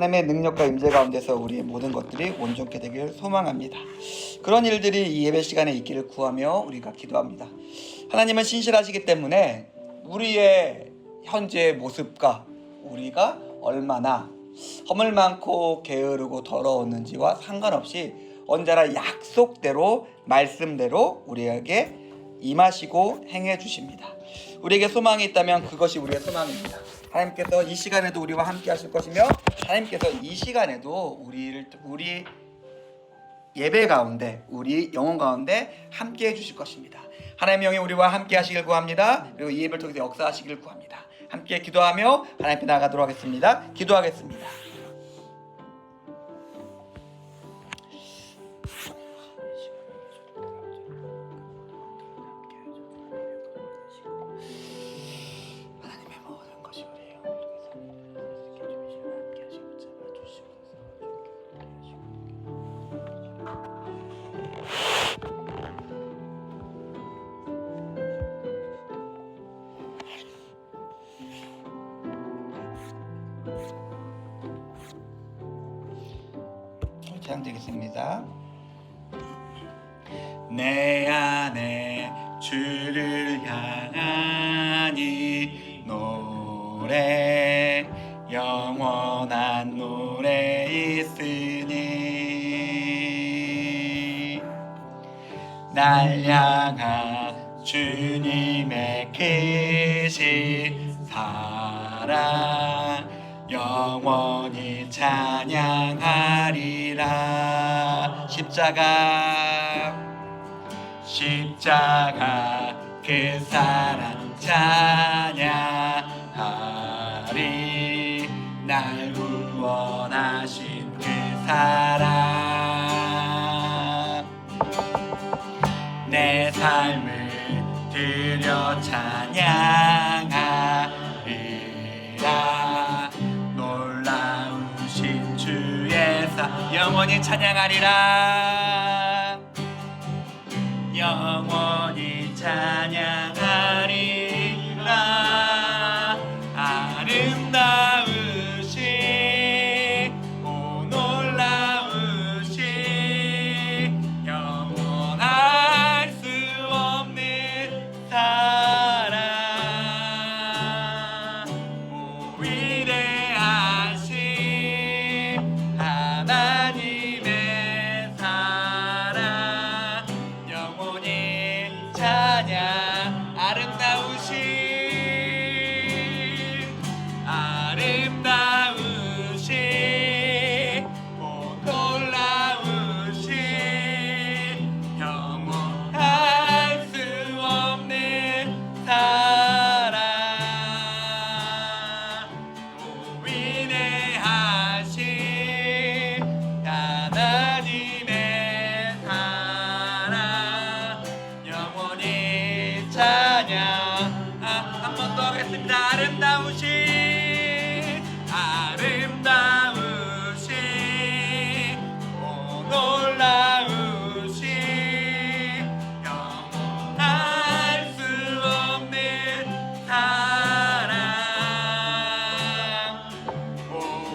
하나님의 능력과 임재 가운데서 우리의 모든 것들이 온전케 되기를 소망합니다. 그런 일들이 이 예배 시간에 있기를 구하며 우리가 기도합니다. 하나님은 신실하시기 때문에 우리의 현재의 모습과 우리가 얼마나 허물 많고 게으르고 더러웠는지와 상관없이 언제나 약속대로 말씀대로 우리에게 임하시고 행해 주십니다. 우리에게 소망이 있다면 그것이 우리의 소망입니다. 하나님께서 이 시간에도 우리와 함께 하실 것이며 하나님께서 이 시간에도 우리 예배 가운데 우리 영혼 가운데 함께 해주실 것입니다. 하나님의 영이 우리와 함께 하시길 구합니다. 그리고 이 예배를 통해서 역사하시길 구합니다. 함께 기도하며 하나님께 나아가도록 하겠습니다. 기도하겠습니다. 하나님의 모든 것이 우리의 영을 통해서 함께 하시고 잡아주시고 찬양드리겠습니다. 내 안에 주를 향한 이 노래 영원한 노래 있으니 날 향한 주님의 크신 사랑 영원히 찬양하리라. 십자가 그 사랑 찬양하리. 날 구원하신 그 사랑 내 삶을 드려 찬양하리라. 놀라우신 주의 사 영원히 찬양하리라. 영원히 찬양하리라. 아름다우신 오 놀라우신 영원할 수 없는 사랑 오 위대하신 하나님의 사랑 영원히 찬양. 아름다우신 오 놀라우신 영원할 수 없는 사랑 오 위대하신 하나님의 사랑 영원히 찬양. 한 번 더 하겠습니다. 아름다우신 오 놀라우신 영원할 수 없는 사랑 오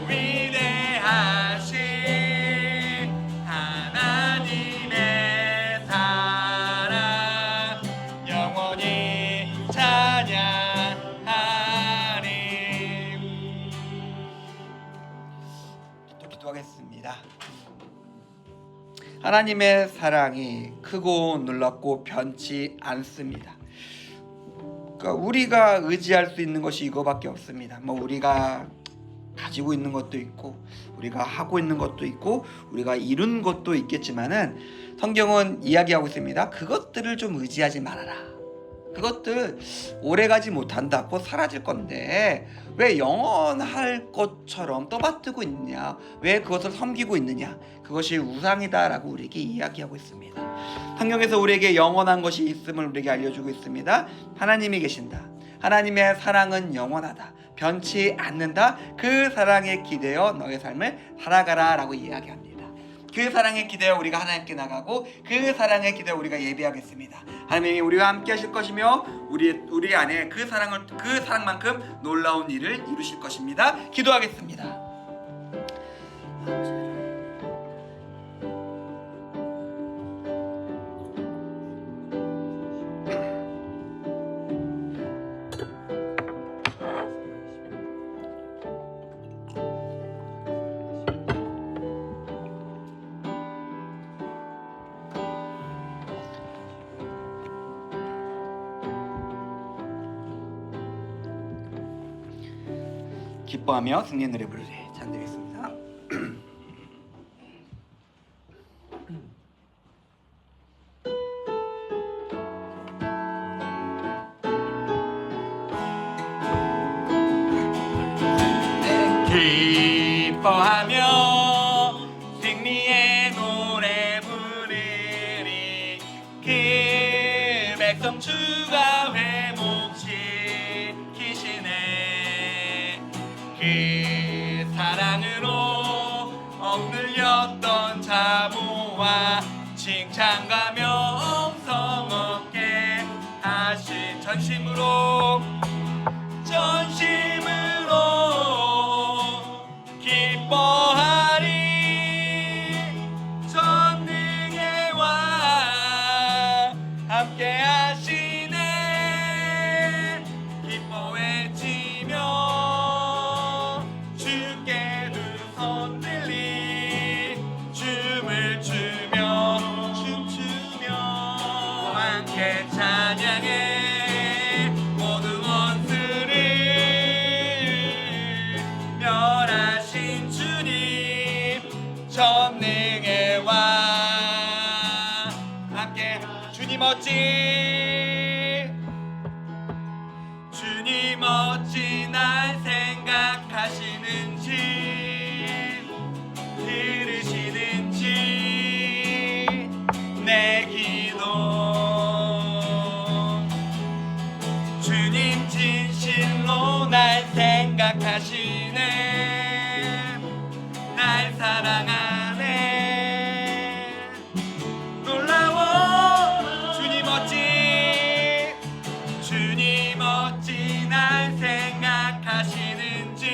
위대하신 하나님의 사랑 영원히 찬양하리. 또 기도하겠습니다. 하나님의 사랑이 크고 놀랍고 변치 않습니다. 그러니까 우리가 의지할 수 있는 것이 이거밖에 없습니다. 우리가 가지고 있는 것도 있고 우리가 하고 있는 것도 있고 우리가 이룬 것도 있겠지만은 성경은 이야기하고 있습니다. 그것들을 좀 의지하지 말아라. 그것들 오래가지 못한다. 곧 사라질 건데 왜 영원할 것처럼 떠받들고 있느냐, 왜 그것을 섬기고 있느냐, 그것이 우상이다라고 우리에게 이야기하고 있습니다. 성경에서 우리에게 영원한 것이 있음을 우리에게 알려주고 있습니다. 하나님이 계신다. 하나님의 사랑은 영원하다. 변치 않는다. 그 사랑에 기대어 너의 삶을 살아가라 라고 이야기합니다. 그 사랑에 기대어 우리가 하나님께 나가고 그 사랑에 기대어 우리가 예배하겠습니다. 하나님이 우리와 함께 하실 것이며 우리 안에 그 사랑만큼 놀라운 일을 이루실 것입니다. 기도하겠습니다. 기뻐하며 승리의 노래 부르리. 찬드리겠습니다. 기뻐하며 승리의 노래 부르리. 그 백성 주가 회복시키시네. 그 사랑으로 억눌렸던 자모와 칭찬과 명성 얻게 하신 전심으로 기뻐하리. 전능의 왕 함께 하시네. 기뻐 외치며 주께 두 손 들리 춤을 추며 춤추며 함께 찬양해. 모든 원수를 멸하신 주님 전능의 왕 함께. 주님 어찌 날 생각하시는지 들으시는지 내 기도. 주님 진실로 날 생각하시네. 날 사랑하네. 놀라워. 주님 어찌 날 생각하시는지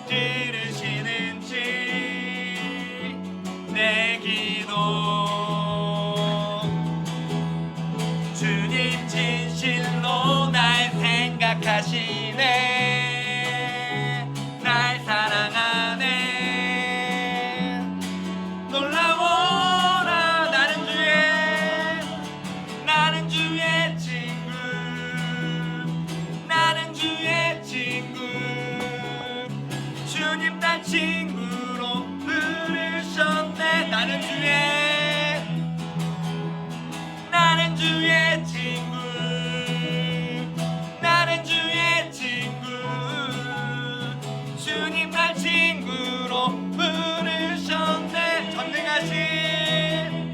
들으시는지 내 기도. 주님 진실로 날 생각하시네. 날 사랑하네. 놀라워라. 나는 주의 친구. 나는 주의 친구. 주님 날 친구로 부르셨네. 나는 주의 친구. 나는 주의 친구. 주님 날 친구로 부르셨네. 전능하신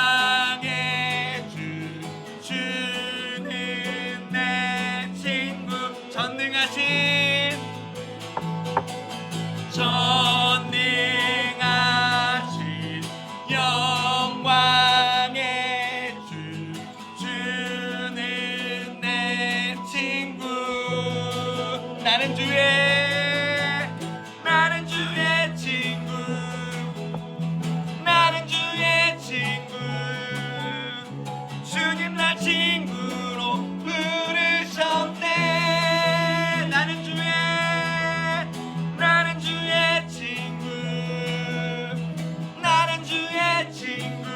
영광의 주. 주는 내 친구. 전능하신 영광의 주. 주는 내 친구. 나는 주의 친구. 나는 주의 친구. 주님 날 친구로 부르셨네. 나는 주의 친구. 나는 주의 친구.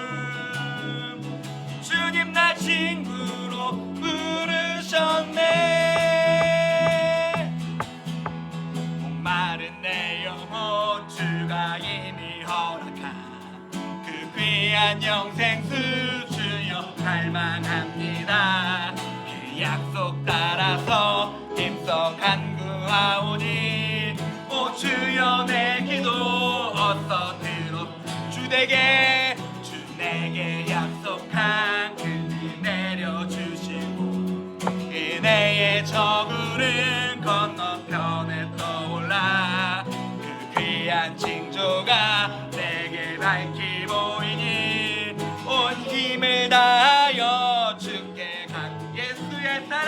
주님 날 친구로 부르셨네. 목마른 내 영혼 주가 이미 허락한 그 귀한 영생수 주여 갈망합니다. 그 약속 따라서 힘써 간구하오니 오 주여 내 기도 어서 들어. 주 내게 약속한 그 내려주시고 은혜의 저구름 건너편에 떠올라. 그 귀한 징조가 내게 밝히 보이니 온 힘을 다하여 주께 간 예수의 사랑.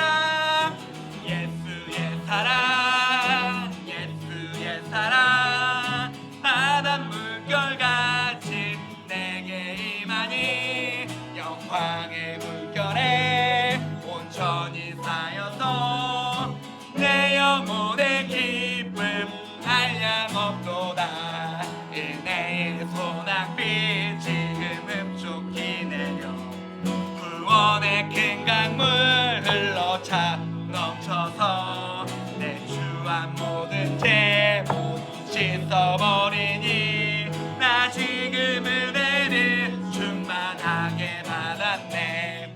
임하니 영광의 물결에 온전히 쌓여서 내 영혼의 기쁨 한량없도다. 은혜의 소낙비 지금 흡족히 내려 구원의 큰 강물 흘러차 넘쳐서 내 주한 모든 죄 씻어버리니 나 지금 은혜를 충만하게 받았네.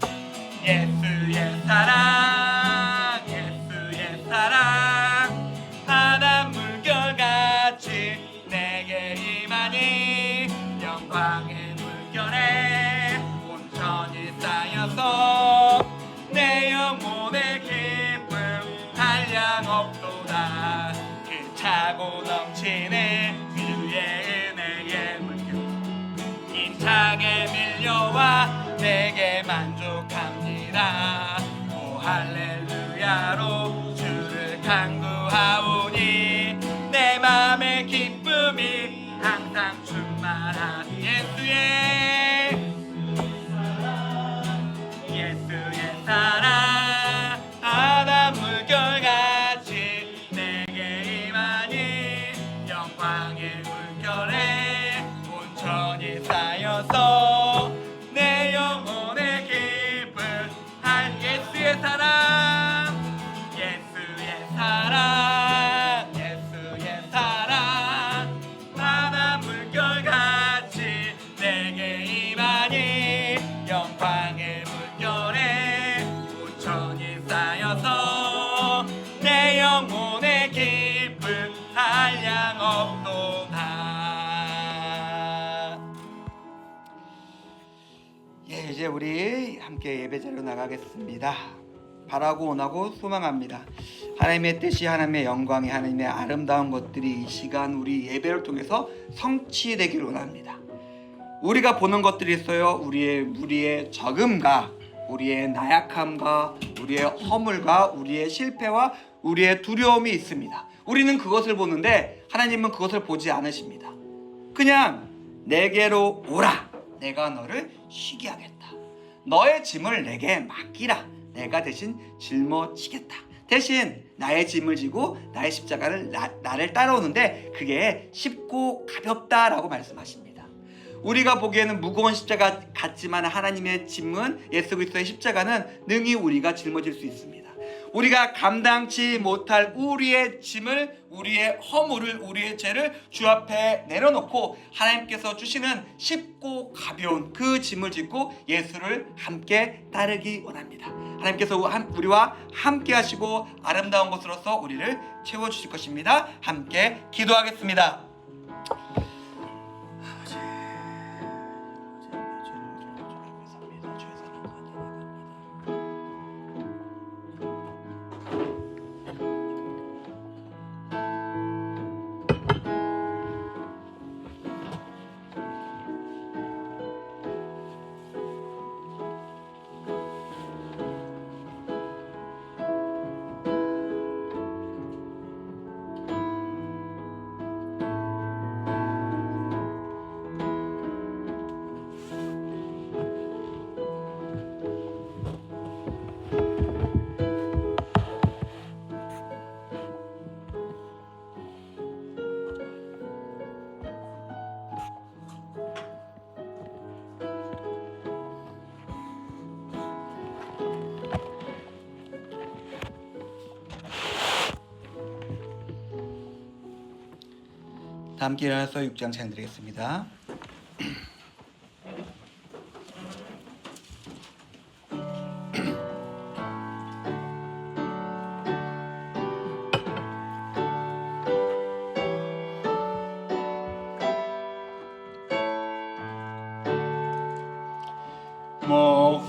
예수의 사랑 예수의 사랑 바다 물결같이 내게 임하니 영광의 물결에 온전히 쌓여서 내 영혼의 기쁨 한량없도다. 그 차고 넘치는 주의 은혜의 물결 힘차게 밀려와 내게 만족합니다. 오 할렐루야로 주를 간구하오니 내 맘의 기쁨이 항상 충만한 예수의 사랑 바다 물결같이 내게 임하니 영광의 물결에 온전히 쌓여서 내 영혼의 기쁨 한 예수의 사랑 예수의 사랑 예수의 사랑 바다 물결같이 내게 임하니 영광의 물결에 온전히 쌓여서 내 영혼의 기쁨 한량없도다. 예, 이제 우리 함께 예배자로 나가겠습니다. 바라고 원하고 소망합니다. 하나님의 뜻이 하나님의 영광이 하나님의 아름다운 것들이 이 시간 우리 예배를 통해서 성취되기를 원합니다. 우리가 보는 것들이 있어요. 우리의 적음과 우리의 나약함과 우리의 허물과 우리의 실패와 우리의 두려움이 있습니다. 우리는 그것을 보는데 하나님은 그것을 보지 않으십니다. 그냥 내게로 오라. 내가 너를 쉬게 하겠다. 너의 짐을 내게 맡기라. 내가 대신 짊어지겠다. 대신 나의 짐을 지고 나의 십자가를 나를 따라오는데 그게 쉽고 가볍다라고 말씀하십니다. 우리가 보기에는 무거운 십자가 같지만 하나님의 짐은 예수 그리스도의 십자가는 능히 우리가 짊어질 수 있습니다. 우리가 감당치 못할 우리의 짐을 우리의 허물을 우리의 죄를 주 앞에 내려놓고 하나님께서 주시는 쉽고 가벼운 그 짐을 짓고 예수를 함께 따르기 원합니다. 하나님께서 우리와 함께 하시고 아름다운 것으로서 우리를 채워주실 것입니다. 함께 기도하겠습니다. 다 함께 일어나서 6장 찬양드리겠습니다.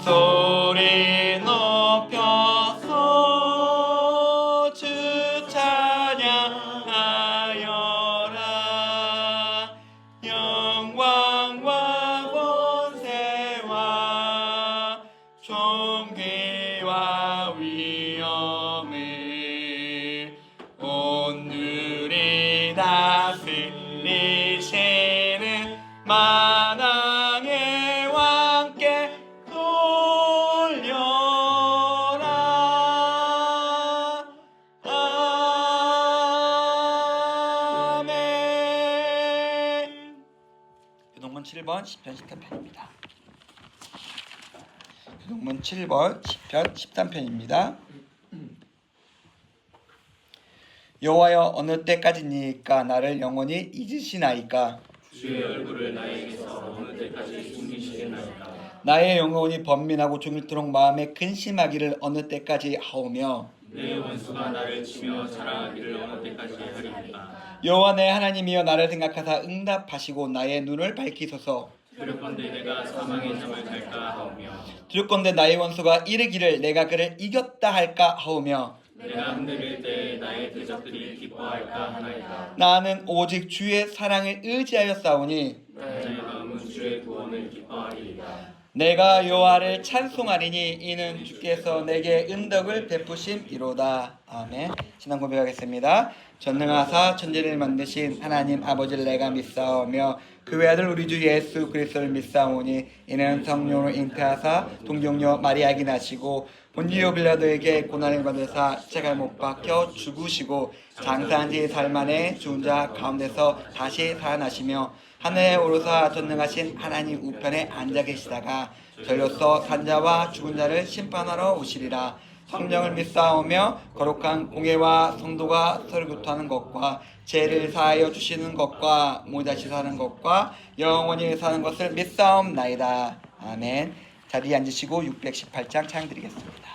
목소리 높여서 주 찬양하여라. 영광과 권세와 존귀와 위엄을 온누리 다스리시는 만왕의 왕 7번 시편 13편입니다. 교동문 7번 시편 13편입니다. 여호와여 어느 때까지니까 나를 영원히 잊으시나이까? 주의 얼굴을 나에게서 어느 때까지 숨기시겠나이까? 나의 영혼이 번민하고 종일토록 마음에 근심하기를 어느 때까지 하오며 내 원수가 나를 치며 자랑하기를 어느 때까지 하리이까? 여호와 내 하나님이여 나를 생각하사 응답하시고 나의 눈을 밝히소서. 두렵건대 내가 사망의 잠을 잘까 하오며 두렵건대 나의 원수가 이르기를 내가 그를 이겼다 할까 하오며 내가 흔들릴 때 나의 대적들이 기뻐할까 하나이다. 나는 오직 주의 사랑을 의지하여 싸우니 나의 마음은 주의 구원을 기뻐하리이다. 내가 여호와를 찬송하리니 이는 주께서 내게 은덕을 베푸심이로다. 아멘. 신앙 고백하겠습니다. 전능하사 천지를 만드신 하나님 아버지를 내가 믿사오며 그 외아들 우리 주 예수 그리스도를 믿사오니 이는 성령으로 잉태하사 동정녀 마리아에게 나시고 본디오 빌라도에게 고난을 받으사 십자가에 못 박혀 죽으시고 장사한 지 사흘 만에 죽은 자 가운데서 다시 살아나시며 하늘에 오르사 전능하신 하나님 우편에 앉아 계시다가 절로서 산자와 죽은 자를 심판하러 오시리라. 성령을 믿사오며 거룩한 공예와 성도가 서로 교통하는 것과 죄를 사하여 주시는 것과 모자시 사는 것과 영원히 사는 것을 믿사옵나이다. 아멘. 자리에 앉으시고 618장 찬양 드리겠습니다.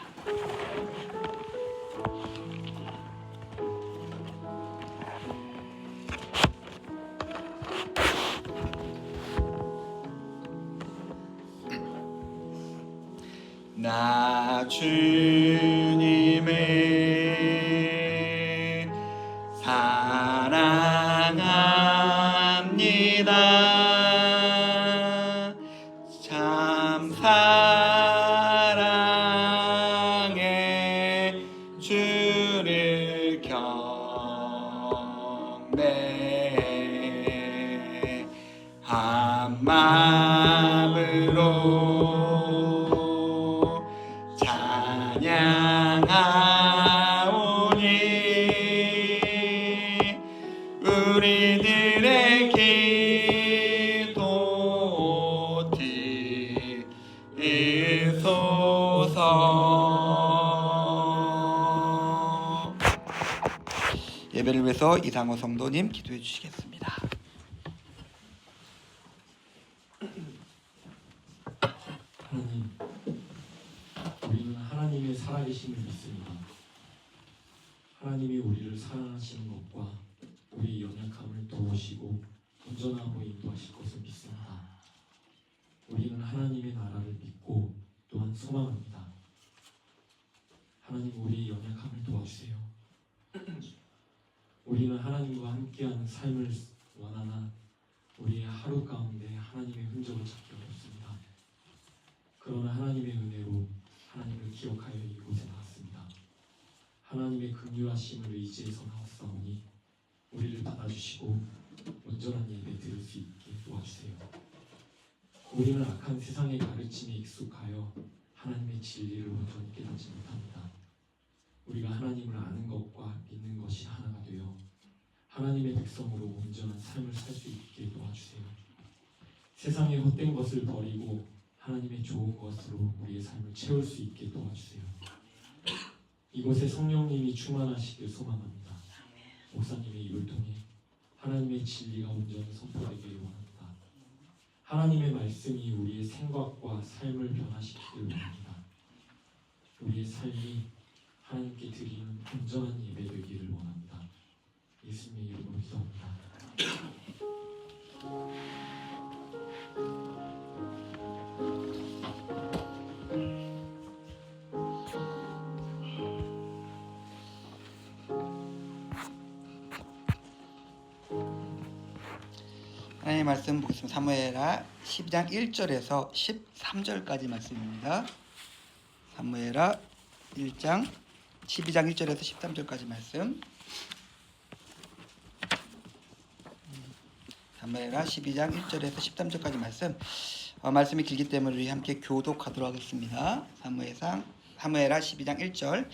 나 주님을 사랑합니다. 참 사랑해 주를 경배해 한 마음으로 찬양하오니 우리들의 기도 들으소서. 예배를 위해서 이상호 성도님 기도해 주시겠습니다. 하나님, 우리는 하나님의 살아계심을 믿습니다. 하나님이 우리를 사랑하시는 것과 우리의 연약함을 도우시고 온전하고 인도하실 것을 믿습니다. 우리는 하나님의 나라를 믿고 또한 소망합니다. 하나님, 우리의 연약함을 도와주세요. 우리는 하나님과 함께하는 삶을 원하나 우리의 하루 가운데 하나님의 흔적을 찾기 어렵습니다. 그러나 하나님의 은혜로 하나님을 기억하여 이곳에 나왔습니다. 하나님의 긍휼하심을 의지해서 나왔사오니 우리를 받아주시고 온전한 예배 드릴 수 있게 도와주세요. 우리는 악한 세상의 가르침에 익숙하여 하나님의 진리를 온전히 깨닫지 못합니다. 우리가 하나님을 아는 것과 믿는 것이 하나가 되어 하나님의 백성으로 온전한 삶을 살 수 있게 도와주세요. 세상의 헛된 것을 버리고 하나님의 좋은 것으로 우리의 삶을 채울 수 있게 도와주세요. 이곳에 성령님이 충만하시길 소망합니다. 목사님의 입을 통해 하나님의 진리가 온전히 선포되기를 원합니다. 하나님의 말씀이 우리의 생각과 삶을 변화시키길 원합니다. 우리의 삶이 하나님께 드리는 온전한 예배 되기를 원합니다. 예수님의 이름으로 기도합니다. 하나님의 말씀 보겠습니다. 사무엘하 12장 1절에서 13절까지 말씀입니다. 사무엘하 12장 1절에서 13절까지 말씀. 사무엘하 12장 1절에서 13절까지 말씀. 말씀이 길기 때문에 우리 함께 교독하도록 하겠습니다. 사무엘하 12장 1절.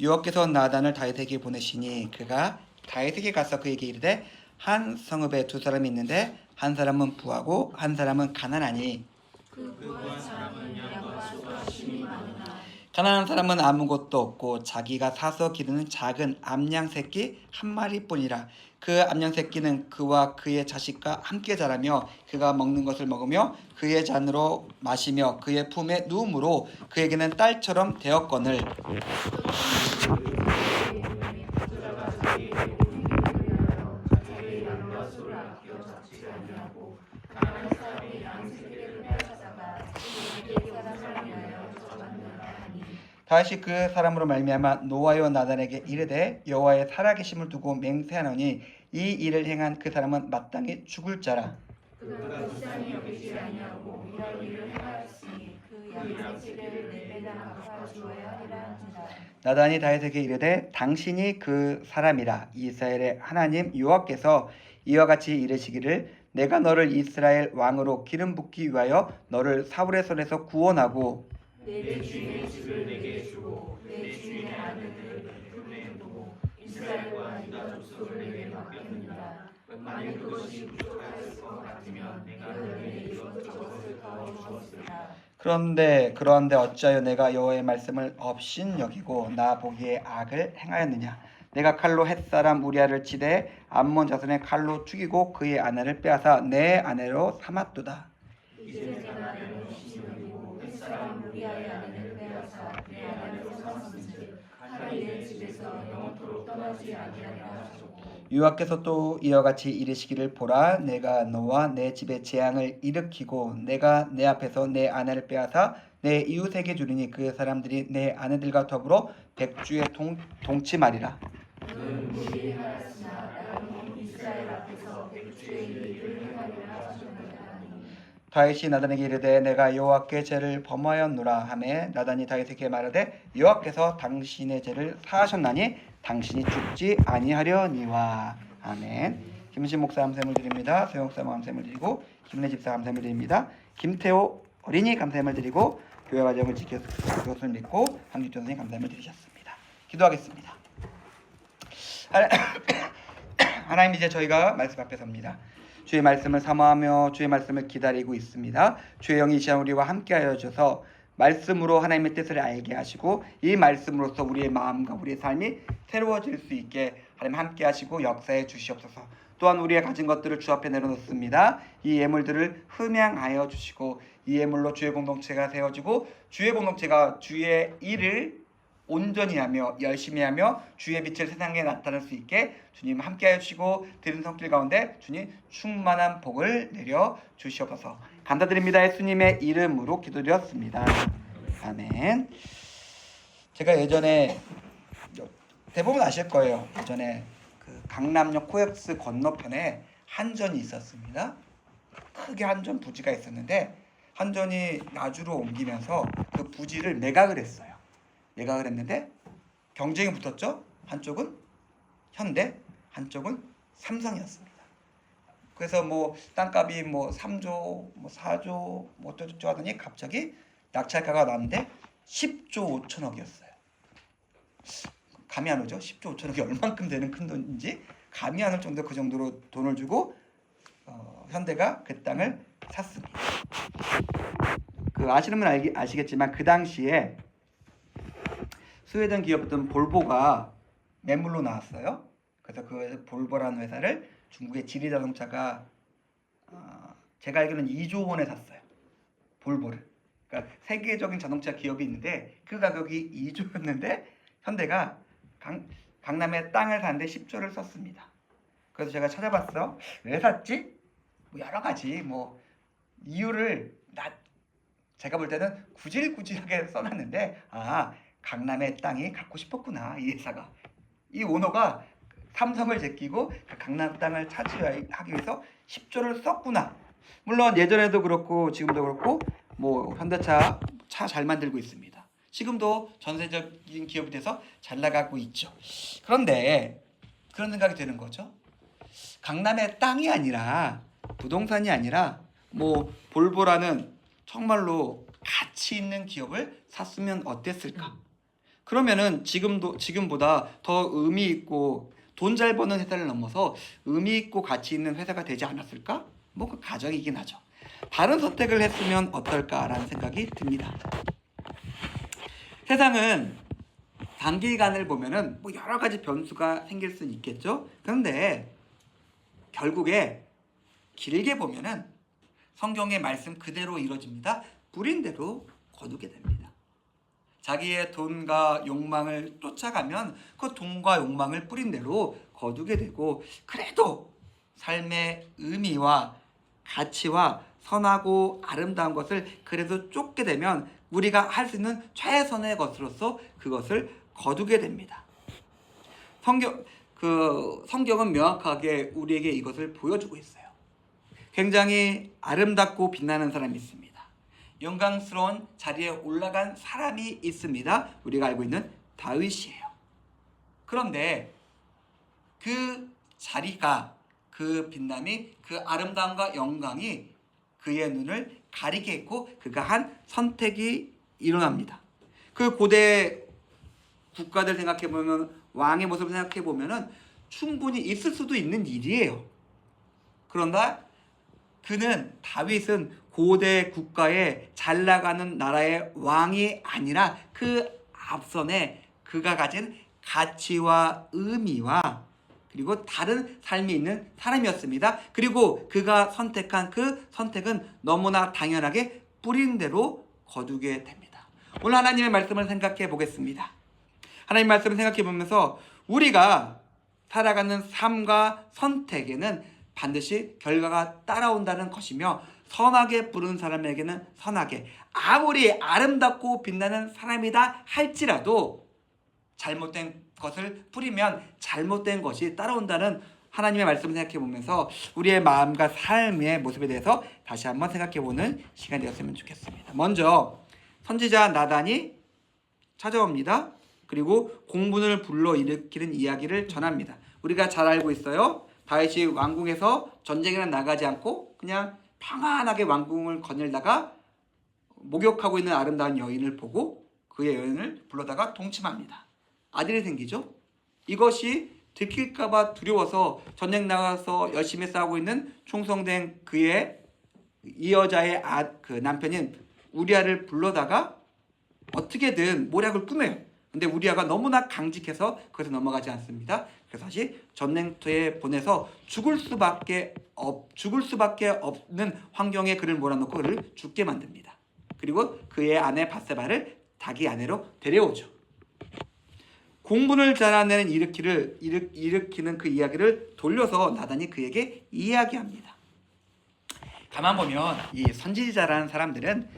여호와께서 나단을 다윗에게 보내시니 그가 다윗에게 가서 그에게 이르되 한 성읍에 두 사람이 있는데 한 사람은 부하고 한 사람은 가난하니 그 부한 사람은 양과 소가 심이 많으나 가난한 사람은 아무것도 없고 자기가 사서 기르는 작은 암양 새끼 한 마리뿐이라. 그 암양 새끼는 그와 그의 자식과 함께 자라며 그가 먹는 것을 먹으며 그의 잔으로 마시며 그의 품에 누움으로 그에게는 딸처럼 되었거늘. 다시 그 사람으로 말미암아 노아요 나단에게 이르되 여호와의 살아계심을 두고 맹세하노니 이 일을 행한 그 사람은 마땅히 죽을 자라. 그가 불쌍히 여기지 아니하고 이런 일을 행하였으니 그 양새끼를 네 배나 갚아 주어야 하리라 한지라. 나단이 다윗에게 이르되 당신이 그 사람이라. 이스라엘의 하나님 여호와께서 이와 같이 이르시기를 내가 너를 이스라엘 왕으로 기름 붓기 위하여 너를 사울의 손에서 구원하고 내 주인의 집을 내게 주고 내 주인의 아내들을 품에 두고 이스라엘과 유다 족속을 내게 맡겼느니라. 만일 그것이 부족하였을 것 같으면 내가 너에게 이것저것을 더해 주었으리라. 그런데 어찌하여 내가 여호와의 말씀을 없인 여기고 나 보기에 악을 행하였느냐. 내가 칼로 햇사람 우리아를 치되 암몬 자손의 칼로 죽이고 그의 아내를 빼앗아 내 아내로 삼았도다. 이제 내가 너를 없인 여기고 햇사람 우리아의 아내를 빼앗아 내 아내로 삼았은즉 칼이 내 집에서 영원토록 떠나지 아니하리라 하셨고. 여호와께서 또 이와 같이 이르시기를 보라 내가 너와 내 집에 재앙을 일으키고 내가 내 앞에서 내 아내를 빼앗아 내 이웃에게 주리니 그 사람들이 내 아내들과 더불어 백주에 동침하리라. 너는 무리하였으나 나는 이스라엘 앞에서 백주의 일을 행하리라 하셨느니라. 다윗이 나단에게 이르되 내가 여호와께 죄를 범하였노라 하매 나단이 다윗에게 말하되 여호와께서 당신의 죄를 사하셨나니 당신이 죽지 아니하려니와. 아멘. 김은신 목사 감사함을 드립니다. 소영 목사 감사함을 드리고 김은혜 집사 감사함을 드립니다. 김태호 어린이 감사함을 드리고 교회 과정을 지켜서 그것을 믿고 한기준 선생님 감사함을 드리셨습니다. 기도하겠습니다. 하나님, 이제 저희가 말씀 앞에 섭니다. 주의 말씀을 사모하며 주의 말씀을 기다리고 있습니다. 주의 영이 이 시간 우리와 함께하여 주셔서 말씀으로 하나님의 뜻을 알게 하시고 이 말씀으로써 우리의 마음과 우리의 삶이 새로워질 수 있게 하나님 함께 하시고 역사해 주시옵소서. 또한 우리의 가진 것들을 주 앞에 내려놓습니다. 이 예물들을 흠양하여 주시고 이 예물로 주의 공동체가 세워지고 주의 공동체가 주의 일을 온전히 하며 열심히 하며 주의 빛을 세상에 나타낼 수 있게 주님 함께하여 주시고 드린 손길 가운데 주님 충만한 복을 내려 주시옵소서. 감사드립니다. 예수님의 이름으로 기도드렸습니다. 아멘. 제가 예전에 대부분 아실 거예요. 예전에 그 강남역 코엑스 건너편에 한전이 있었습니다. 크게 한전 부지가 있었는데 한전이 나주로 옮기면서 그 부지를 매각을 했어요. 매각을 했는데 경쟁이 붙었죠. 한쪽은 현대, 한쪽은 삼성이었습니다. 그래서 뭐 땅값이 뭐 3조, 뭐 4조, 뭐 어쩌고 하더니 갑자기 낙찰가가 나왔는데 10조 5천억이었어요. 감이 안 오죠? 10조 5천억이 얼만큼 되는 큰 돈인지 감이 안 올 정도 그 정도로 돈을 주고 현대가 그 땅을 샀습니다. 그 아시는 분 아시겠지만 그 당시에 스웨덴 기업이었던 볼보가 매물로 나왔어요. 그래서 그 볼보라는 회사를 중국의 지리자동차가 제가 알기로는 2조 원에 샀어요. 볼보를. 그러니까 세계적인 자동차 기업이 있는데 그 가격이 2조였는데 현대가 강남에 땅을 사는데 10조를 썼습니다. 그래서 제가 찾아봤어. 왜 샀지? 뭐 여러 가지 뭐 이유를 제가 볼 때는 구질구질하게 써놨는데 강남의 땅이 갖고 싶었구나. 이 회사가. 이 오너가 삼성을 제끼고 강남 땅을 차지하기 위해서 10조를 썼구나. 물론 예전에도 그렇고 지금도 그렇고 뭐 현대차 차 잘 만들고 있습니다. 지금도 전세적인 기업이 돼서 잘 나가고 있죠. 그런데 그런 생각이 드는 거죠. 강남의 땅이 아니라 부동산이 아니라 뭐 볼보라는 정말로 가치 있는 기업을 샀으면 어땠을까? 그러면은 지금보다 더 의미 있고 돈 잘 버는 회사를 넘어서 의미 있고 가치 있는 회사가 되지 않았을까? 뭐 그 가정이긴 하죠. 다른 선택을 했으면 어떨까라는 생각이 듭니다. 세상은 단기간을 보면은 뭐 여러 가지 변수가 생길 수는 있겠죠. 그런데 결국에 길게 보면은 성경의 말씀 그대로 이루어집니다. 뿌린 대로 거두게 됩니다. 자기의 돈과 욕망을 쫓아가면 그 돈과 욕망을 뿌린 대로 거두게 되고, 그래도 삶의 의미와 가치와 선하고 아름다운 것을 그래도 쫓게 되면 우리가 할 수 있는 최선의 것으로서 그것을 거두게 됩니다. 성경은 명확하게 우리에게 이것을 보여주고 있어요. 굉장히 아름답고 빛나는 사람이 있습니다. 영광스러운 자리에 올라간 사람이 있습니다. 우리가 알고 있는 다윗이에요. 그런데 그 자리가, 그 빛남이, 그 아름다움과 영광이 그의 눈을 가리게 했고 그가 한 선택이 일어납니다. 그 고대 국가들 생각해보면, 왕의 모습을 생각해보면 충분히 있을 수도 있는 일이에요. 그런가 다윗은 고대 국가의 잘 나가는 나라의 왕이 아니라 그 앞선에 그가 가진 가치와 의미와 그리고 다른 삶이 있는 사람이었습니다. 그리고 그가 선택한 그 선택은 너무나 당연하게 뿌린 대로 거두게 됩니다. 오늘 하나님의 말씀을 생각해 보겠습니다. 하나님의 말씀을 생각해 보면서 우리가 살아가는 삶과 선택에는 반드시 결과가 따라온다는 것이며, 선하게 부른 사람에게는 선하게, 아무리 아름답고 빛나는 사람이다 할지라도 잘못된 것을 뿌리면 잘못된 것이 따라온다는 하나님의 말씀을 생각해 보면서 우리의 마음과 삶의 모습에 대해서 다시 한번 생각해 보는 시간이 되었으면 좋겠습니다. 먼저 선지자 나단이 찾아옵니다. 그리고 공분을 불러일으키는 이야기를 전합니다. 우리가 잘 알고 있어요. 다윗이 왕궁에서 전쟁에는 나가지 않고 그냥 평안하게 왕궁을 거닐다가 목욕하고 있는 아름다운 여인을 보고 그의 여인을 불러다가 동침합니다. 아들이 생기죠. 이것이 들킬까봐 두려워서 전쟁 나가서 열심히 싸우고 있는 충성된 이 여자의 그 남편인 우리아를 불러다가 어떻게든 모략을 꾸며요. 근데 우리아가 너무나 강직해서 그것에 넘어가지 않습니다. 그래서 다시 전쟁터에 보내서 죽을 수밖에 없는 환경에 그를 몰아넣고 그를 죽게 만듭니다. 그리고 그의 아내 밧세바를 자기 아내로 데려오죠. 공분을 자아내는 일으키는 그 이야기를 돌려서 나단이 그에게 이야기합니다. 가만 보면 이 선지자라는 사람들은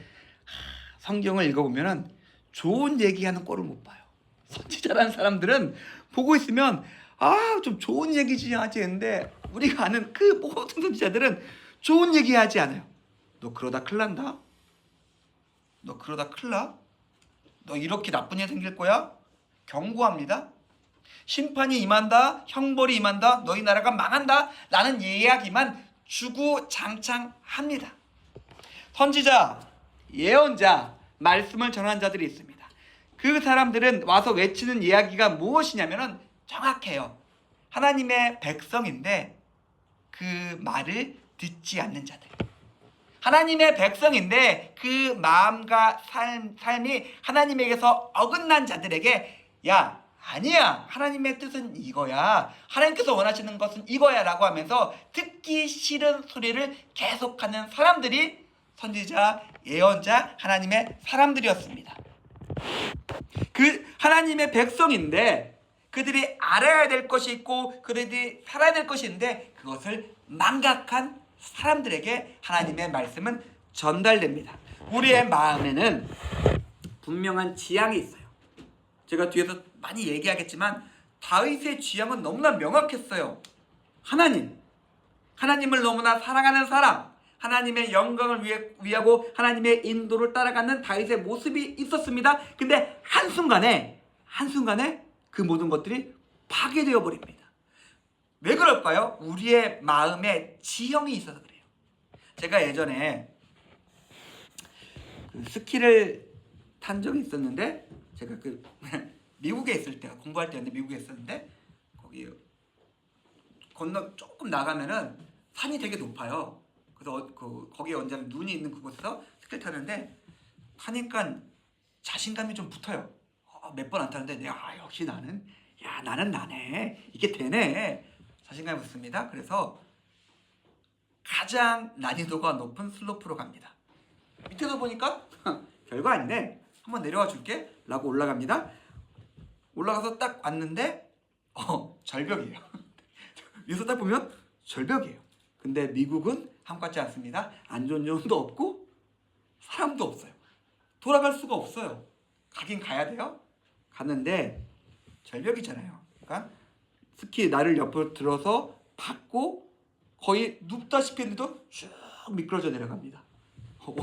성경을 읽어보면 좋은 얘기하는 꼴을 못 봐요. 선지자라는 사람들은 보고 있으면 좀 좋은 얘기지 하지 했는데, 우리가 아는 그 모든 선지자들은 좋은 얘기 하지 않아요. 너 그러다 큰일 난다. 너 그러다 큰일 나. 너 이렇게 나쁜 일 생길 거야. 경고합니다. 심판이 임한다. 형벌이 임한다. 너희 나라가 망한다. 라는 이야기만 주구장창합니다. 선지자, 예언자, 말씀을 전한 자들이 있습니다. 그 사람들은 와서 외치는 이야기가 무엇이냐면 정확해요. 하나님의 백성인데 그 말을 듣지 않는 자들. 하나님의 백성인데 그 마음과 삶이 하나님에게서 어긋난 자들에게 야, 아니야, 하나님의 뜻은 이거야, 하나님께서 원하시는 것은 이거야 라고 하면서 듣기 싫은 소리를 계속하는 사람들이 선지자, 예언자, 하나님의 사람들이었습니다. 그 하나님의 백성인데 그들이 알아야 될 것이 있고 그들이 살아야 될 것이 있는데 그것을 망각한 사람들에게 하나님의 말씀은 전달됩니다. 우리의 마음에는 분명한 지향이 있어요. 제가 뒤에서 많이 얘기하겠지만 다윗의 지향은 너무나 명확했어요. 하나님을 너무나 사랑하는 사람, 하나님의 영광을 위하고 하나님의 인도를 따라가는 다윗의 모습이 있었습니다. 근데 한순간에 그 모든 것들이 파괴되어 버립니다. 왜 그럴까요? 우리의 마음에 지형이 있어서 그래요. 제가 예전에 스키를 탄 적이 있었는데, 제가 미국에 있을 때 공부할 때였는데 미국에 있었는데 거기 건너 조금 나가면은 산이 되게 높아요. 그래서 거기에 언제나 눈이 있는 그곳에서 스키를 타는데 타니까 자신감이 좀 붙어요. 몇 번 안 타는데 역시 나는 나네. 이게 되네. 자신감이 붙습니다. 그래서 가장 난이도가 높은 슬로프로 갑니다. 밑에서 보니까 별거 아니네. 한번 내려와 줄게 라고 올라갑니다. 올라가서 딱 왔는데 절벽이에요. 위에서 딱 보면 절벽이에요. 근데 미국은 한국 같지 않습니다. 안전요원도 없고 사람도 없어요. 돌아갈 수가 없어요. 가긴 가야 돼요. 갔는데 절벽이잖아요. 그러니까 스키 나를 옆으로 들어서 받고 거의 눕다시피 했는데도 쭉 미끄러져 내려갑니다.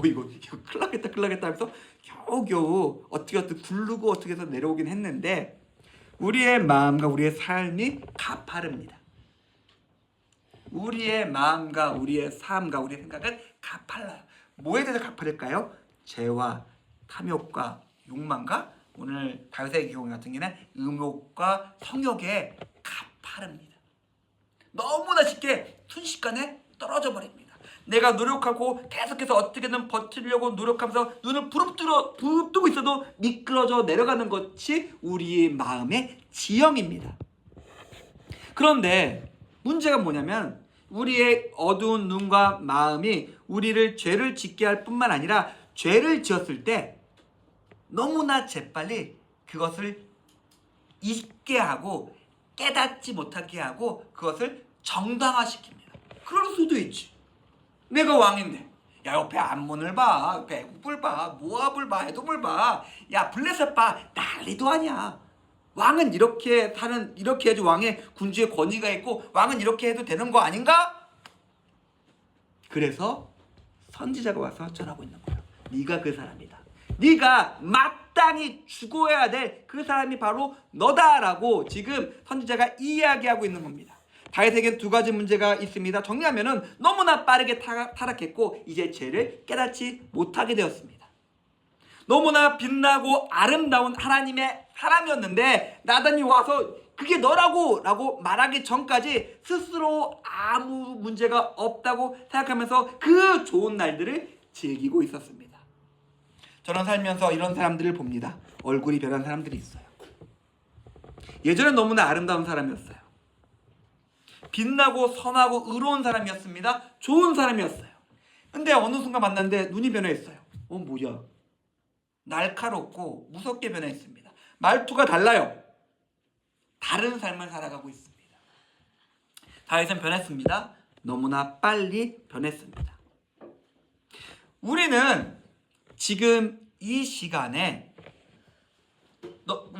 이거 큰일 나겠다 하면서 겨우겨우 어떻게 굴르고 어떻게 해서 내려오긴 했는데 우리의 마음과 우리의 삶이 가파릅니다. 우리의 마음과 우리의 삶과 우리의 생각은 가팔라요. 뭐에 대해서 가파를까요? 죄와 탐욕과 욕망과 오늘 다윗의 경우 같은 경우는 음욕과 성욕에 가파릅니다. 너무나 쉽게 순식간에 떨어져 버립니다. 내가 노력하고 계속해서 어떻게든 버티려고 노력하면서 눈을 부릅뜨고 있어도 미끄러져 내려가는 것이 우리의 마음의 지형입니다. 그런데 문제가 뭐냐면 우리의 어두운 눈과 마음이 우리를 죄를 짓게 할 뿐만 아니라 죄를 지었을 때 너무나 재빨리 그것을 잊게 하고 깨닫지 못하게 하고 그것을 정당화시킵니다. 그럴 수도 있지. 내가 왕인데 옆에 암몬을 봐, 배국을 봐, 모압을 봐, 에돔을 봐, 블레셋 봐, 난리도 아니야. 왕은 이렇게 해야지 왕의 군주의 권위가 있고 왕은 이렇게 해도 되는 거 아닌가? 그래서 선지자가 와서 전하고 있는 거예요. 네가 그 사람이다. 네가 마땅히 죽어야 될 그 사람이 바로 너다라고 지금 선지자가 이야기하고 있는 겁니다. 다윗에겐 두 가지 문제가 있습니다. 정리하면은 너무나 빠르게 타락했고 이제 죄를 깨닫지 못하게 되었습니다. 너무나 빛나고 아름다운 하나님의 사람이었는데 나단이 와서 그게 너라고 라고 말하기 전까지 스스로 아무 문제가 없다고 생각하면서 그 좋은 날들을 즐기고 있었습니다. 저는 살면서 이런 사람들을 봅니다. 얼굴이 변한 사람들이 있어요. 예전엔 너무나 아름다운 사람이었어요. 빛나고 선하고 의로운 사람이었습니다. 좋은 사람이었어요. 근데 어느 순간 만났는데 눈이 변해있어요. 뭐야? 날카롭고 무섭게 변해있습니다. 말투가 달라요. 다른 삶을 살아가고 있습니다. 다윗은 변했습니다. 너무나 빨리 변했습니다. 우리는 지금 이 시간에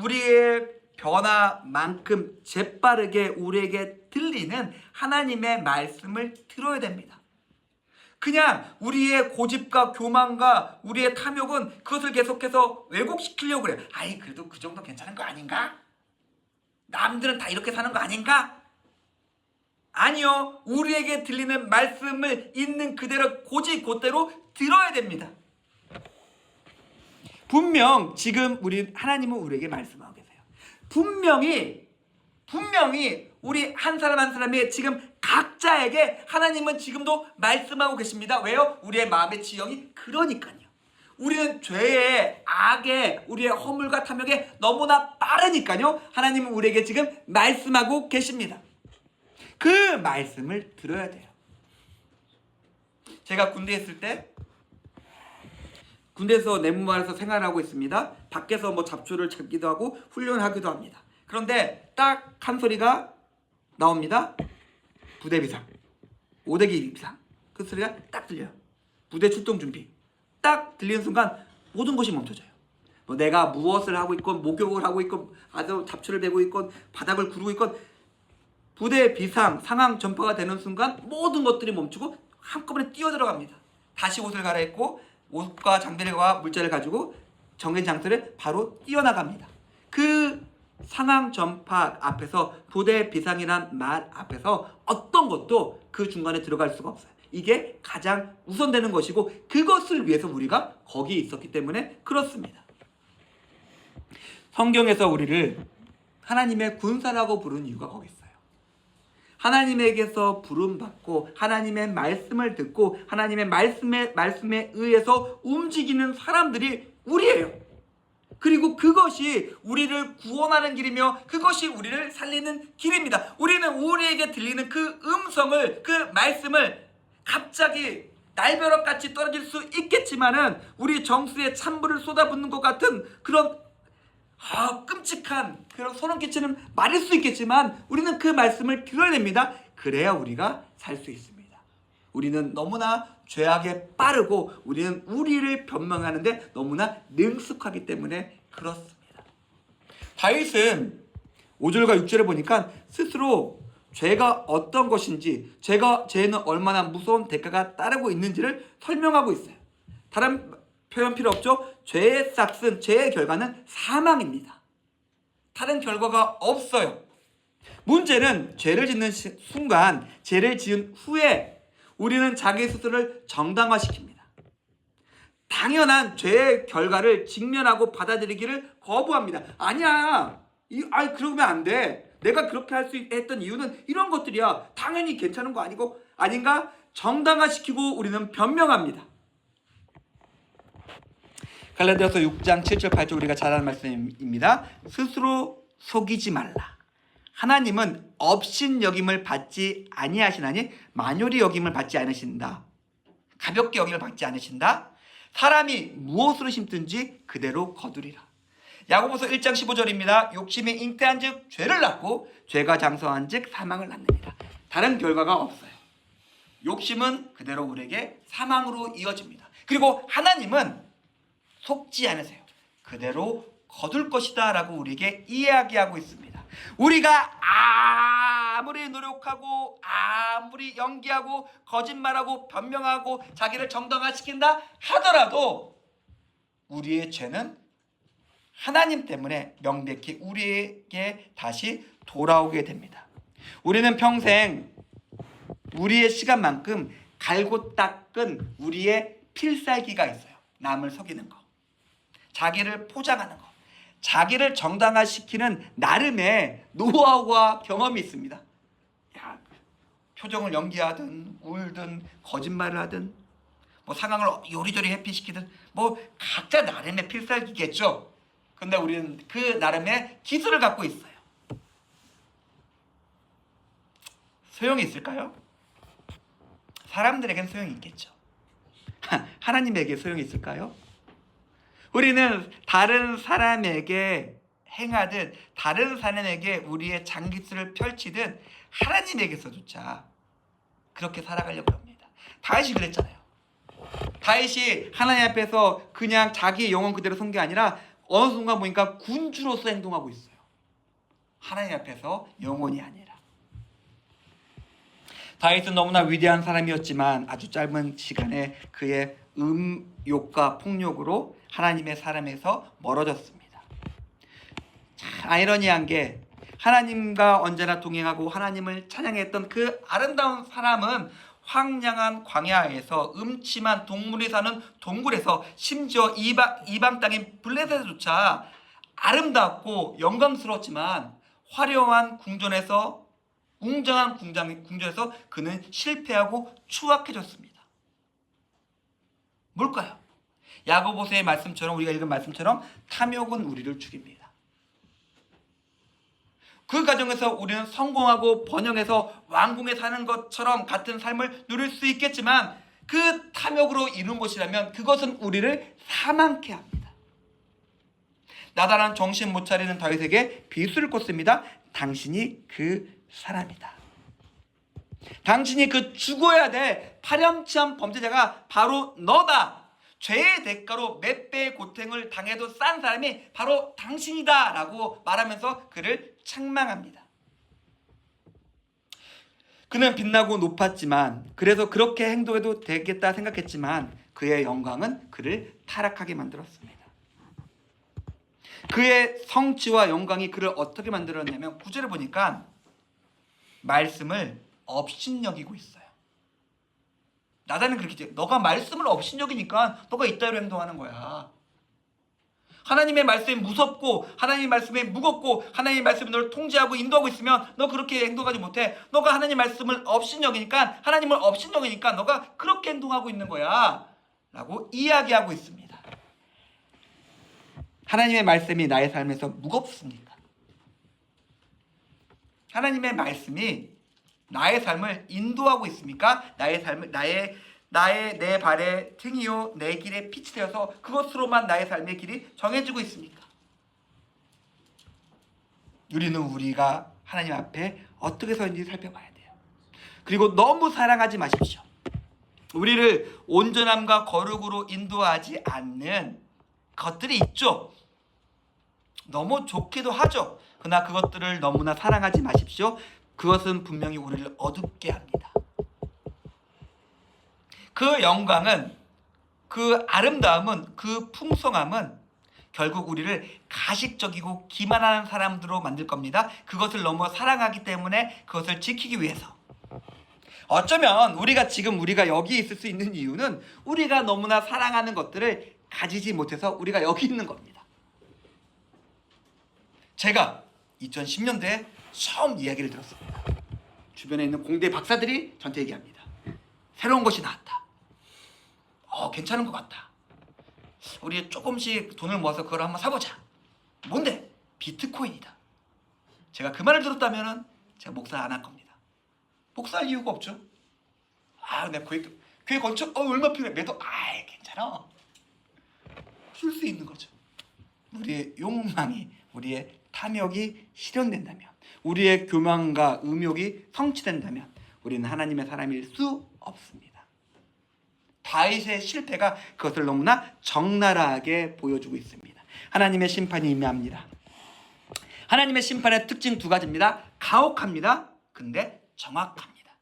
우리의 변화만큼 재빠르게 우리에게 들리는 하나님의 말씀을 들어야 됩니다. 그냥 우리의 고집과 교만과 우리의 탐욕은 그것을 계속해서 왜곡시키려고 그래요. 그래도 그 정도 괜찮은 거 아닌가? 남들은 다 이렇게 사는 거 아닌가? 아니요. 우리에게 들리는 말씀을 있는 그대로 고지곧대로 들어야 됩니다. 분명 지금 하나님은 우리에게 말씀하고 계세요. 분명히 우리 한 사람 한 사람이 지금 각자에게 하나님은 지금도 말씀하고 계십니다. 왜요? 우리의 마음의 지형이 그러니까요. 우리는 죄에, 악에, 우리의 허물과 탐욕에 너무나 빠르니까요. 하나님은 우리에게 지금 말씀하고 계십니다. 그 말씀을 들어야 돼요. 제가 군대에 있을 때 군대에서 내무반에서 생활하고 있습니다. 밖에서 잡초를 잡기도 하고 훈련하기도 합니다. 그런데 딱 한 소리가 나옵니다. 부대 비상, 5대기 비상. 그 소리가 딱 들려요. 부대 출동 준비. 딱 들리는 순간 모든 것이 멈춰져요. 내가 무엇을 하고 있건 목욕을 하고 있건 아주 잡초를 베고 있건 바닥을 구르고 있건 부대 비상 상황 전파가 되는 순간 모든 것들이 멈추고 한꺼번에 뛰어들어갑니다. 다시 옷을 갈아입고 옷과 장비와 물자를 가지고 정해진 장소를 바로 뛰어나갑니다. 그 상황 전파 앞에서 부대 비상이란 말 앞에서 어떤 것도 그 중간에 들어갈 수가 없어요. 이게 가장 우선되는 것이고 그것을 위해서 우리가 거기에 있었기 때문에 그렇습니다. 성경에서 우리를 하나님의 군사라고 부르는 이유가 거기 있어요. 하나님에게서 부름받고 하나님의 말씀을 듣고 하나님의 말씀에 의해서 움직이는 사람들이 우리예요. 그리고 그것이 우리를 구원하는 길이며 그것이 우리를 살리는 길입니다. 우리는 우리에게 들리는 그 음성을, 그 말씀을 갑자기 날벼락같이 떨어질 수 있겠지만은 우리 정수에 찬물을 쏟아붓는 것 같은 그런 끔찍한 그런 소름 끼치는 말일 수 있겠지만 우리는 그 말씀을 들어냅니다. 그래야 우리가 살 수 있습니다. 우리는 너무나 죄악에 빠르고 우리는 우리를 변명하는데 너무나 능숙하기 때문에 그렇습니다. 다윗은 5절과 6절에 보니까 스스로 죄가 어떤 것인지, 죄는 얼마나 무서운 대가가 따르고 있는지를 설명하고 있어요. 다른 표현 필요 없죠? 죄의 싹은, 죄의 결과는 사망입니다. 다른 결과가 없어요. 문제는 죄를 짓는 순간, 죄를 지은 후에 우리는 자기 스스로를 정당화시킵니다. 당연한 죄의 결과를 직면하고 받아들이기를 거부합니다. 아니야, 그러면 안 돼. 내가 그렇게 할 수 했던 이유는 이런 것들이야. 당연히 괜찮은 거 아닌가? 정당화시키고 우리는 변명합니다. 갈라디아서 6장 7절 8절 우리가 잘 아는 말씀입니다. 스스로 속이지 말라. 하나님은 업신여김을 받지 아니하시나니 만요리 여김을 받지 않으신다. 가볍게 여김을 받지 않으신다. 사람이 무엇으로 심든지 그대로 거두리라. 야고보서 1장 15절입니다. 욕심이 잉태한 즉 죄를 낳고 죄가 장성한 즉 사망을 낳느니라. 다른 결과가 없어요. 욕심은 그대로 우리에게 사망으로 이어집니다. 그리고 하나님은 속지 않으세요. 그대로 거둘 것이다 라고 우리에게 이야기하고 있습니다. 우리가 아무리 노력하고 아무리 연기하고 거짓말하고 변명하고 자기를 정당화시킨다 하더라도 우리의 죄는 하나님 때문에 명백히 우리에게 다시 돌아오게 됩니다. 우리는 평생 우리의 시간만큼 갈고 닦은 우리의 필살기가 있어요. 남을 속이는 거, 자기를 포장하는 거, 자기를 정당화시키는 나름의 노하우와 경험이 있습니다. 표정을 연기하든 울든 거짓말을 하든 뭐 상황을 요리조리 회피시키든 뭐 각자 나름의 필살기겠죠. 근데 우리는 그 나름의 기술을 갖고 있어요. 소용이 있을까요? 사람들에겐 소용이 있겠죠. 하나님에게 소용이 있을까요? 우리는 다른 사람에게 행하듯 다른 사람에게 우리의 장기술을 펼치듯 하나님에게서조차 그렇게 살아가려고 합니다. 다윗이 그랬잖아요. 다윗이 하나님 앞에서 그냥 자기의 영혼 그대로 선 게 아니라 어느 순간 보니까 군주로서 행동하고 있어요. 하나님 앞에서 영혼이 아니라. 다윗은 너무나 위대한 사람이었지만 아주 짧은 시간에 그의 음욕과 폭력으로 하나님의 사람에서 멀어졌습니다. 참 아이러니한 게 하나님과 언제나 동행하고 하나님을 찬양했던 그 아름다운 사람은 황량한 광야에서 음침한 동물이 사는 동굴에서 심지어 이방 땅인 블레셋조차 아름답고 영광스러웠지만 화려한 궁전에서 웅장한 궁전에서 그는 실패하고 추악해졌습니다. 뭘까요? 야고보서의 말씀처럼 우리가 읽은 말씀처럼 탐욕은 우리를 죽입니다. 그 과정에서 우리는 성공하고 번영해서 왕궁에 사는 것처럼 같은 삶을 누릴 수 있겠지만 그 탐욕으로 이룬 것이라면 그것은 우리를 사망케 합니다. 나다란 정신 못 차리는 다윗에게 비수를 꽂습니다. 당신이 그 사람이다. 당신이 그 죽어야 될 파렴치한 범죄자가 바로 너다. 죄의 대가로 몇 배의 고통을 당해도 싼 사람이 바로 당신이다 라고 말하면서 그를 책망합니다. 그는 빛나고 높았지만 그래서 그렇게 행동해도 되겠다 생각했지만 그의 영광은 그를 타락하게 만들었습니다. 그의 성취와 영광이 그를 어떻게 만들었냐면 9절에 보니까 말씀을 업신여기고 있어요. 나단은 그렇게 너가 말씀을 업신여기니까 너가 이따위로 행동하는 거야. 하나님의 말씀이 무섭고 하나님의 말씀이 무겁고 하나님의 말씀이 너를 통제하고 인도하고 있으면 너 그렇게 행동하지 못해. 너가 하나님 말씀을 업신여기니까, 하나님을 업신여기니까 너가 그렇게 행동하고 있는 거야 라고 이야기하고 있습니다. 하나님의 말씀이 나의 삶에서 무겁습니까? 하나님의 말씀이 나의 삶을 인도하고 있습니까? 나의 삶을 내 발의 등이요 내 길에 빛이 되어서 그것으로만 나의 삶의 길이 정해지고 있습니까? 우리는 우리가 하나님 앞에 어떻게 서는지 살펴봐야 돼요. 그리고 너무 사랑하지 마십시오. 우리를 온전함과 거룩으로 인도하지 않는 것들이 있죠. 너무 좋기도 하죠. 그러나 그것들을 너무나 사랑하지 마십시오. 그것은 분명히 우리를 어둡게 합니다. 그 영광은, 그 아름다움은, 그 풍성함은 결국 우리를 가식적이고 기만하는 사람들로 만들 겁니다. 그것을 너무 사랑하기 때문에 그것을 지키기 위해서. 어쩌면 우리가 여기 있을 수 있는 이유는 우리가 너무나 사랑하는 것들을 가지지 못해서 우리가 여기 있는 겁니다. 제가 2010년대에 처음 이야기를 들었습니다. 주변에 있는 공대 박사들이 저한테 얘기합니다. 새로운 것이 나왔다. 괜찮은 것 같다. 우리 조금씩 돈을 모아서 그걸 한번 사보자. 뭔데? 비트코인이다. 제가 그 말을 들었다면 제가 목사 안 할 겁니다. 목사할 이유가 없죠. 내가 교회 건축 얼마 필요해? 매도 괜찮아. 줄 수 있는 거죠. 우리의 욕망이, 우리의 탐욕이 실현된다면, 우리의 교만과 음욕이 성취된다면 우리는 하나님의 사람일 수 없습니다. 다윗의 실패가 그것을 너무나 적나라하게 보여주고 있습니다. 하나님의 심판이 임합니다. 하나님의 심판의 특징 두 가지입니다. 가혹합니다. 근데 정확합니다.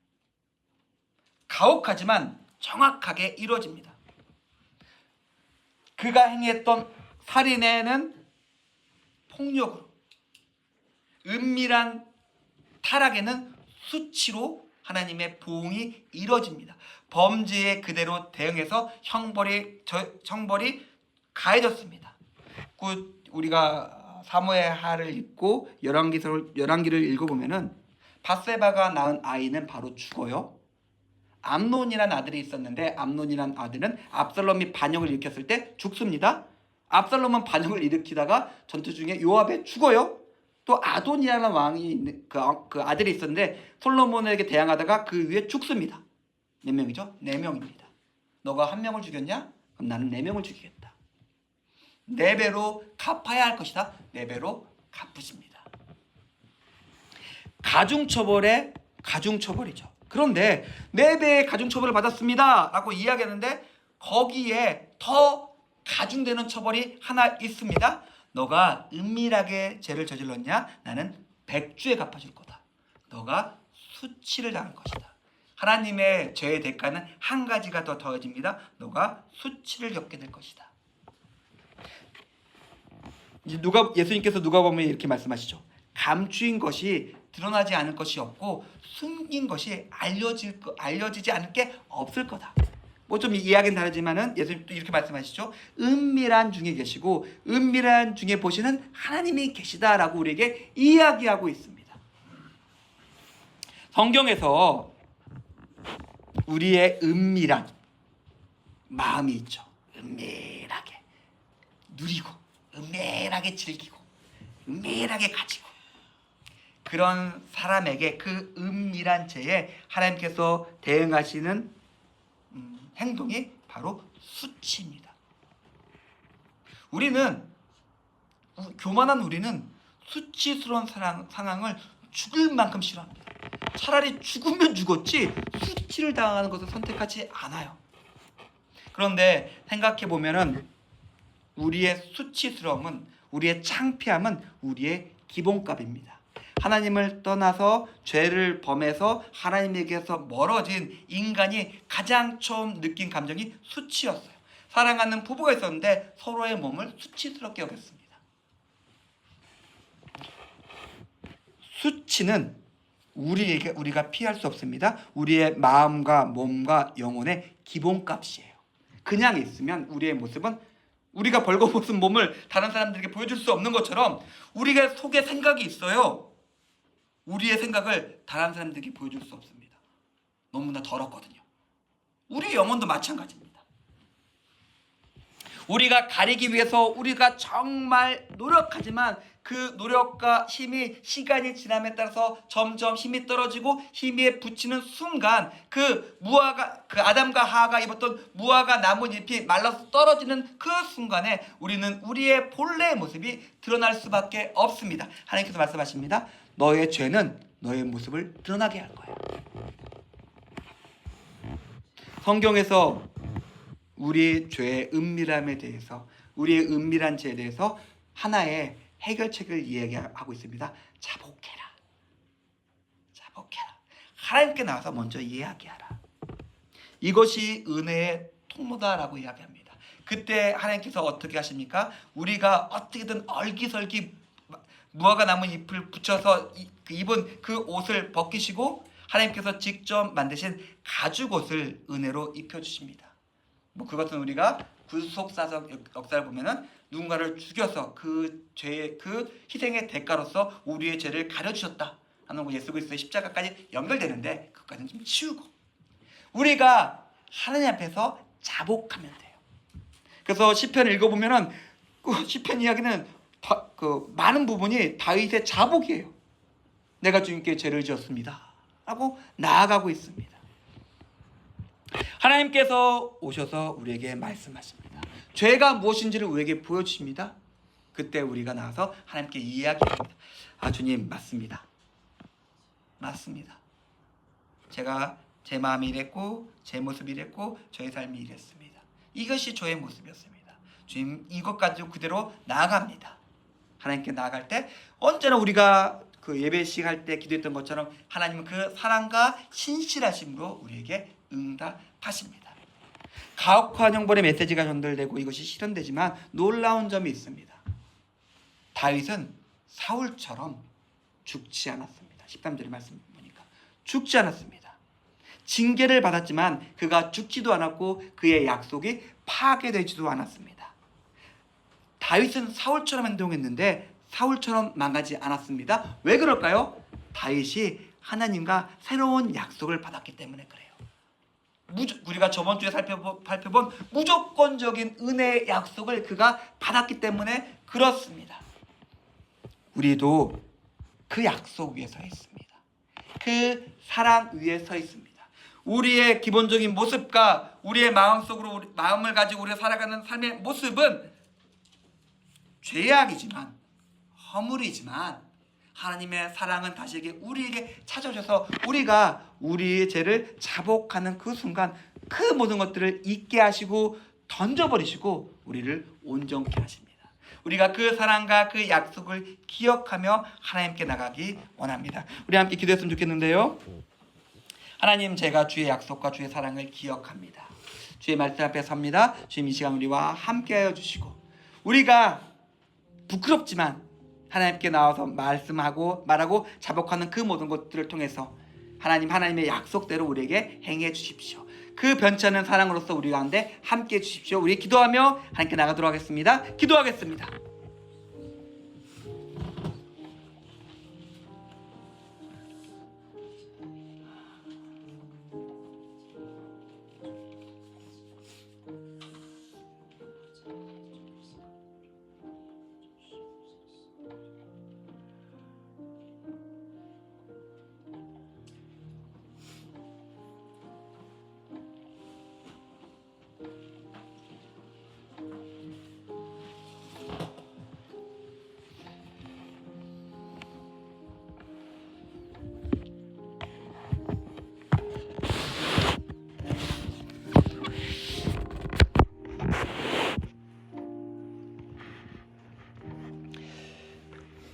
가혹하지만 정확하게 이루어집니다. 그가 행했던 살인에는 폭력으로, 은밀한 타락에는 수치로 하나님의 보응이 이루어집니다. 범죄에 그대로 대응해서 형벌이 가해졌습니다. 우리가 사무엘 하를 읽고 열왕기를 읽어보면은 밧세바가 낳은 아이는 바로 죽어요. 암논이라는 아들이 있었는데 암논이라는 아들은 압살롬이 반역을 일으켰을 때 죽습니다. 압살롬은 반역을 일으키다가 전투 중에 요압에 죽어요. 또 아돈이라는 왕이 그 아들이 있었는데 솔로몬에게 대항하다가 그 위에 죽습니다. 몇 명이죠? 4명입니다. 너가 1명을 죽였냐? 그럼 나는 4명을 죽이겠다. 4배로 갚아야 할 것이다. 4배로 갚으십니다. 가중처벌의 가중처벌이죠. 그런데 4배의 가중처벌을 받았습니다 라고 이야기하는데 거기에 더 가중되는 처벌이 하나 있습니다. 너가 은밀하게 죄를 저질렀냐? 나는 100주에 갚아줄 거다. 너가 수치를 당할 것이다. 하나님의 죄의 대가는 한 가지가 더 더해집니다. 너가 수치를 겪게 될 것이다. 이제 예수님께서 누가복음에 이렇게 말씀하시죠. 감추인 것이 드러나지 않을 것이 없고 숨긴 것이 알려지지 않을 게 없을 거다. 뭐 좀 이야기는 다르지만은 예수님 또 이렇게 말씀하시죠. 은밀한 중에 계시고 은밀한 중에 보시는 하나님이 계시다라고 우리에게 이야기하고 있습니다. 성경에서 우리의 은밀한 마음이 있죠. 은밀하게 누리고 은밀하게 즐기고 은밀하게 가지고 그런 사람에게 그 은밀한 죄에 하나님께서 대응하시는 행동이 바로 수치입니다. 교만한 우리는 수치스러운 상황을 죽을 만큼 싫어합니다. 차라리 죽으면 죽었지 수치를 당하는 것을 선택하지 않아요. 그런데 생각해 보면은 우리의 수치스러움은, 우리의 창피함은 우리의 기본값입니다. 하나님을 떠나서 죄를 범해서 하나님에게서 멀어진 인간이 가장 처음 느낀 감정이 수치였어요. 사랑하는 부부가 있었는데 서로의 몸을 수치스럽게 여겼습니다. 수치는 우리가 피할 수 없습니다. 우리의 마음과 몸과 영혼의 기본값이에요. 그냥 있으면 우리의 모습은 우리가 벌거벗은 몸을 다른 사람들에게 보여줄 수 없는 것처럼 우리가 속에 생각이 있어요. 우리의 생각을 다른 사람들에게 보여줄 수 없습니다. 너무나 더럽거든요. 우리 영혼도 마찬가지입니다. 우리가 가리기 위해서 우리가 정말 노력하지만 그 노력과 힘이 시간이 지남에 따라서 점점 힘이 떨어지고 힘에 붙이는 순간 그 아담과 하와가 입었던 무화과 나뭇잎이 말라서 떨어지는 그 순간에 우리는 우리의 본래의 모습이 드러날 수밖에 없습니다. 하나님께서 말씀하십니다. 너의 죄는 너의 모습을 드러나게 할 거야. 성경에서 우리 죄의 은밀함에 대해서, 우리의 은밀한 죄에 대해서 하나의 해결책을 이야기하고 있습니다. 자복해라. 자복해라. 하나님께 나와서 먼저 이야기하라. 이것이 은혜의 통로다라고 이야기합니다. 그때 하나님께서 어떻게 하십니까? 우리가 어떻게든 얼기설기 무화과 나무 잎을 붙여서 입은 그 옷을 벗기시고 하나님께서 직접 만드신 가죽옷을 은혜로 입혀주십니다. 그것은 우리가 구속사적 역사를 보면은 누군가를 죽여서 그 죄의 그 희생의 대가로서 우리의 죄를 가려주셨다 하는 거 예수 그리스도의 십자가까지 연결되는데 그것까지는 좀 치우고 우리가 하나님 앞에서 자복하면 돼요. 그래서 시편 읽어보면은 그 시편 이야기는 많은 부분이 다윗의 자복이에요. 내가 주님께 죄를 지었습니다 하고 나아가고 있습니다. 하나님께서 오셔서 우리에게 말씀하십니다. 죄가 무엇인지를 우리에게 보여주십니다. 그때 우리가 나와서 하나님께 이야기합니다. 주님 맞습니다. 맞습니다. 제가 제 마음이 이랬고 제 모습이 이랬고 저의 삶이 이랬습니다. 이것이 저의 모습이었습니다. 주님 이것 가지고 그대로 나아갑니다. 하나님께 나아갈 때 언제나 우리가 그 예배 시간 할 때 기도했던 것처럼 하나님은 그 사랑과 신실하심으로 우리에게 응답하십니다. 가혹한 형벌의 메시지가 전달되고 이것이 실현되지만 놀라운 점이 있습니다. 다윗은 사울처럼 죽지 않았습니다. 13절의 말씀 보니까 죽지 않았습니다. 징계를 받았지만 그가 죽지도 않았고 그의 약속이 파괴되지도 않았습니다. 다윗은 사울처럼 행동했는데 사울처럼 망하지 않았습니다. 왜 그럴까요? 다윗이 하나님과 새로운 약속을 받았기 때문에 그래요. 우리가 저번 주에 살펴본 무조건적인 은혜의 약속을 그가 받았기 때문에 그렇습니다. 우리도 그 약속 위에 서 있습니다. 그 사랑 위에 서 있습니다. 우리의 기본적인 모습과 우리의 마음속으로 마음을 가지고 우리가 살아가는 삶의 모습은 죄악이지만 허물이지만 하나님의 사랑은 다시 우리에게 찾아오셔서 우리가 우리의 죄를 자복하는 그 순간 그 모든 것들을 잊게 하시고 던져버리시고 우리를 온전케 하십니다. 우리가 그 사랑과 그 약속을 기억하며 하나님께 나가기 원합니다. 우리 함께 기도했으면 좋겠는데요. 하나님, 제가 주의 약속과 주의 사랑을 기억합니다. 주의 말씀 앞에 섭니다. 주님 이 시간 우리와 함께하여 주시고 우리가 부끄럽지만 하나님께 나와서 말하고 자복하는 그 모든 것들을 통해서 하나님의 약속대로 우리에게 행해 주십시오. 그 변치 않는 사랑으로서 우리 가운데 함께해 주십시오. 우리 기도하며 하나님께 나가도록 하겠습니다. 기도하겠습니다.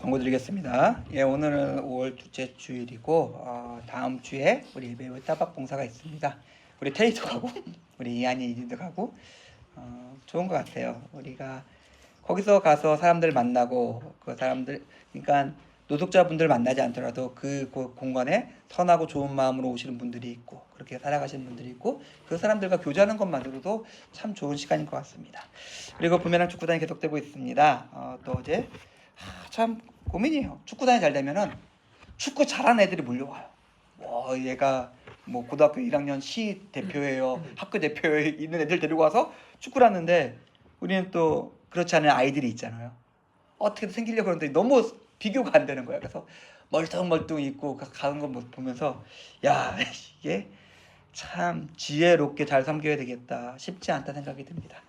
광고 드리겠습니다. 오늘은 5월 둘째 주일이고 다음 주에 우리 예배 따박 봉사가 있습니다. 우리 테이도 가고 우리 이한이 이진도 가고 좋은 것 같아요. 우리가 거기서 가서 사람들 만나고 그 사람들 그러니까 노숙자분들 만나지 않더라도 그 공간에 선하고 좋은 마음으로 오시는 분들이 있고 그렇게 살아가시는 분들이 있고 그 사람들과 교제하는 것만으로도 참 좋은 시간인 것 같습니다. 그리고 부메랑 축구단이 계속되고 있습니다. 또 어제 참 고민이에요. 축구단이 잘 되면은 축구 잘하는 애들이 몰려와요. 얘가 뭐 고등학교 1학년 시 대표예요, 학교 대표에 있는 애들 데리고 와서 축구를 하는데 우리는 또 그렇지 않은 아이들이 있잖아요. 어떻게든 생기려고 그러는데 너무 비교가 안 되는 거야. 그래서 멀뚱멀뚱 있고 가는 거 보면서 야, 이게 참 지혜롭게 잘 섬겨야 되겠다, 쉽지 않다 생각이 듭니다.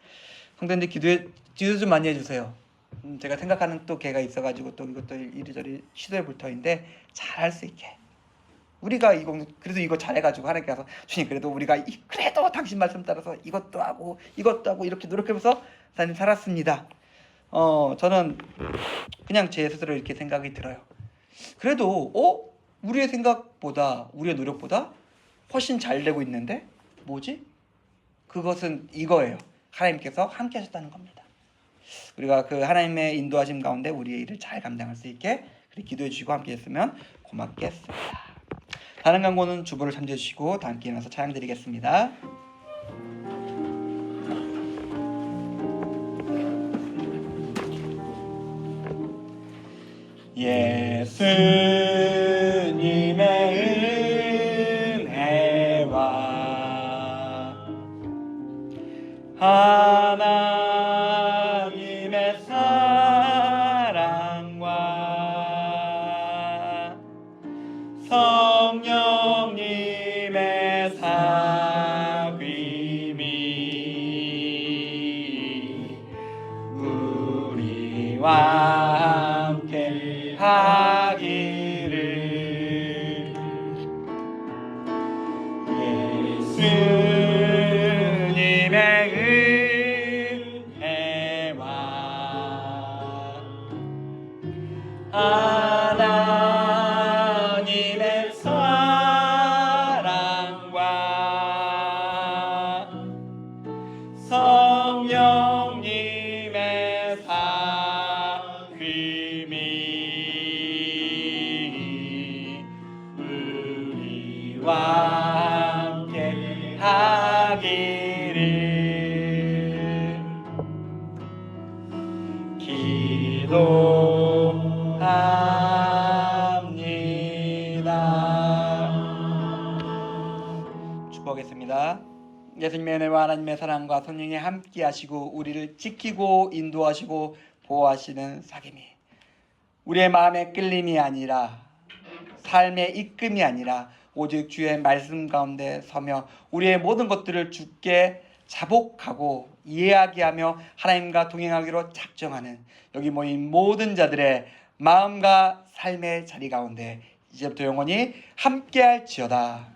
성도님들 기도 좀 많이 해주세요. 제가 생각하는 또 걔가 있어가지고 또 이것도 이리저리 시도해 볼 터인데 잘할 수 있게 우리가 그래도 이거 잘해가지고 하나님께서 주님 그래도 우리가 그래도 당신 말씀 따라서 이것도 하고 이렇게 노력하면서 사님 살았습니다. 저는 그냥 제 스스로 이렇게 생각이 들어요. 그래도 우리의 생각보다 우리의 노력보다 훨씬 잘 되고 있는데 뭐지? 그것은 이거예요. 하나님께서 함께 하셨다는 겁니다. 우리가 그 하나님의 인도하심 가운데 우리의 일을 잘 감당할 수 있게 그렇게 기도해 주시고 함께 했으면 고맙겠습니다. 다른 광고는 주보를 참조해 주시고 다 함께 일어나서 찬양 드리겠습니다. 예수님의 은혜와 하나님의 사랑과 성령님의 사귐이 우리와 함께 하기를 예수님의 은혜와 하나님의 사랑과 성령님의 사귐이 우리와 함께 하기를 기도합니다. 축복하겠습니다. 예수님의 은혜와 하나님의 사랑과 성령이 함께 하시고 우리를 지키고 인도하시고 보호하시는 사귐이 우리의 마음의 끌림이 아니라 삶의 이끔이 아니라 오직 주의 말씀 가운데 서며 우리의 모든 것들을 주께 자복하고 이해하게 하나님과 동행하기로 작정하는 여기 모인 모든 자들의 마음과 삶의 자리 가운데 이제부터 영원히 함께할지어다.